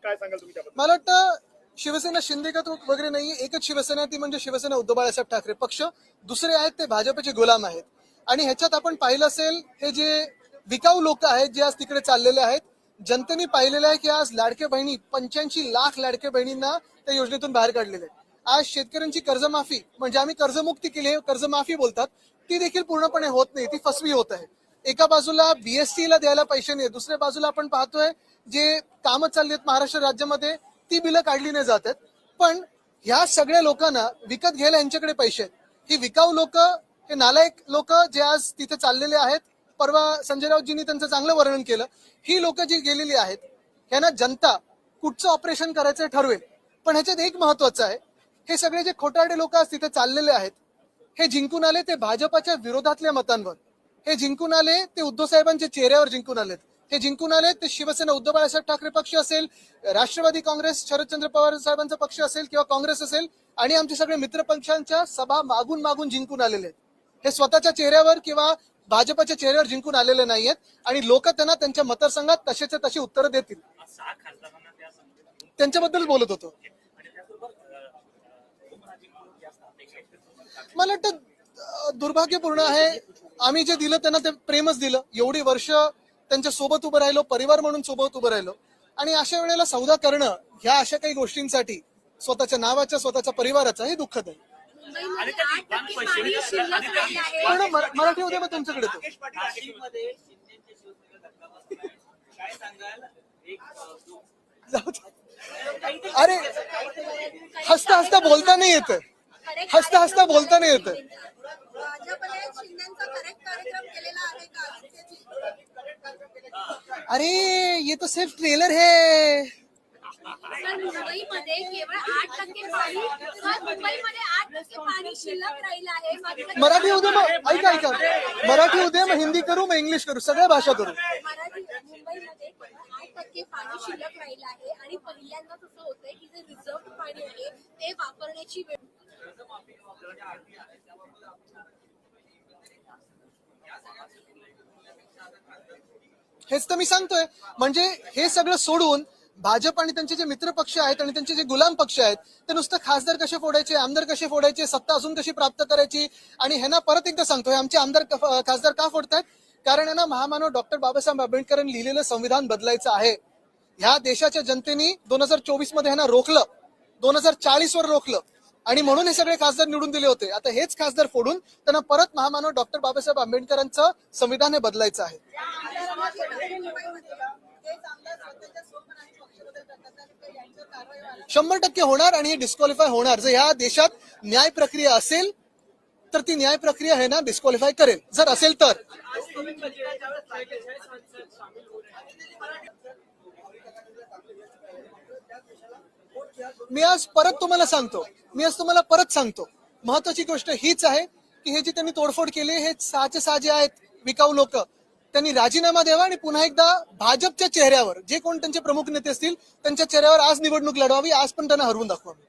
काय सांगाल तुम्ही त्याबद्दल? मला वाटतं शिवसेना शिंदेगत वगैरे नाही, एकच शिवसेना, ती म्हणजे शिवसेना उद्धव बाळासाहेब ठाकरे पक्ष. दुसरे आहेत ते भाजपचे गुलाम आहेत. आणि ह्याच्यात आपण पाहिलं असेल, हे जे विकाऊ लोक आहेत जे आज तिकडे चाललेले आहेत, जनतेने पाहिलेलं आहे की आज लाडके बहिणी 85 लाख लाडके बहिणींना त्या योजनेतून बाहेर काढलेले आहे. आज शेतकऱ्यांची कर्जमाफी, म्हणजे आम्ही कर्जमुक्ती केली आहे, कर्जमाफी बोलतात, ती देखील पूर्णपणे होत नाही, ती फसवी होत आहे. एका बाजूला बीएसटी ला द्यायला पैसे नाही, दुसऱ्या बाजूला आपण पाहतोय जे कामं चालली आहेत महाराष्ट्र राज्यामध्ये ती बिलं काढली नाही जातात. पण ह्या सगळ्या लोकांना विकत घ्यायला यांच्याकडे पैसे आहेत. ही विकाऊ लोक, हे नालायक लोक जे आज तिथे चाललेले आहेत, परवा संजय राऊतजींनी त्यांचं चांगलं वर्णन केलं, ही लोक जी गेलेली आहेत ह्यांना जनता कुठचं ऑपरेशन करायचं ठरवेल. पण ह्याच्यात एक महत्वाचं आहे, हे सगळे जे खोटारडे लोक आज तिथे चाललेले आहेत, हे जिंकून आले ते भाजपाच्या विरोधातल्या मतांवर, हे जिंकून आले ते उद्धव साहेबांच्या चेहऱ्यावर जिंकून आलेत, हे जिंकून आले ते शिवसेना उद्धव बाळासाहेब ठाकरे पक्ष असेल, राष्ट्रवादी काँग्रेस शरदचंद्र पवार साहेबांचा पक्ष असेल किंवा काँग्रेस असेल, आणि आमचे सगळे मित्र पक्षांच्या सभा मागून मागून जिंकून आलेले आहेत. हे स्वतःच्या चेहऱ्यावर किंवा भाजपच्या चेहऱ्यावर जिंकून आलेले नाहीयेत. आणि लोक त्यांना त्यांच्या मतदारसंघात तसेच्या तशी उत्तरं देतील. त्यांच्याबद्दल बोलत होतो. मला वाटतं दुर्भाग्यपूर्ण आहे, आम्ही जे दिलं त्यांना ते प्रेमच दिलं, एवढी वर्ष त्यांच्या सोबत उभं राहिलो, परिवार म्हणून सोबत उभं राहिलो, आणि अशा वेळेला सौदा करणं ह्या अशा काही गोष्टींसाठी स्वतःच्या नावाच्या, स्वतःच्या परिवाराचा, हे दुःखद आहे. मराठी उद्या मग तुमच्याकडे तो अरे हसता हसता बोलता नाही येत, हसता हसता बोलता नाही येत. अरे ये तो सिर्फ ट्रेलर है. मुंबईमध्ये केवळ 8% पाणी, मुंबईमध्ये 8% पाणी शिल्लक राहिलं आहे. मराठी उद्या मग ऐका, मराठी उद्या मग हिंदी करू, मग इंग्लिश करू, सगळ्या भाषा करू. मुंबईमध्ये 8% पाणी शिल्लक राहिलं आहे आणि पहिल्यांदा असं होतंय की जे रिझर्व्ह पाणी आहे ते वापरण्याची वेळ. हेच तर मी सांगतोय. म्हणजे हे सगळं सोडून भाजप आणि त्यांचे जे मित्र पक्ष आहेत आणि त्यांचे जे गुलाम पक्ष आहेत, ते नुसतं खासदार कसे फोडायचे, आमदार कसे फोडायचे, सत्ता अजून कशी प्राप्त करायची. आणि ह्यांना परत एकदा सांगतोय, आमचे आमदार खासदार का फोडतात? कारण यांना महामानव डॉक्टर बाबासाहेब आंबेडकरांनी लिहिलेलं संविधान बदलायचं आहे. ह्या देशाच्या जनतेने 2024 मध्ये ह्यांना रोखलं, 2040 वर रोखलं, आणि म्हणून हे सगळे खासदार निवडून दिले होते. आता हेच खासदार फोडून त्यांना परत महामानव डॉक्टर बाबासाहेब आंबेडकरांचं संविधान हे बदलायचं आहे. 100% होणार, आणि हे डिस्क्वालिफाय होणार. जर ह्या देशात न्याय प्रक्रिया असेल तर ती न्याय प्रक्रिया आहे ना डिस्क्वालिफाय करेल, जर असेल तर. मी आज तुम्हाला सांगतो, महत्वाची गोष्ट हीच आहे की हे जे त्यांनी तोडफोड केली, हे 6चे 6 जे आहेत विकाऊ लोक, त्यांनी राजीनामा द्यावा आणि पुन्हा एकदा भाजपच्या चेहऱ्यावर, जे कोण त्यांचे प्रमुख नेते असतील त्यांच्या चेहऱ्यावर आज निवडणूक लढवावी. आज पण त्यांना हरवून दाखवावी.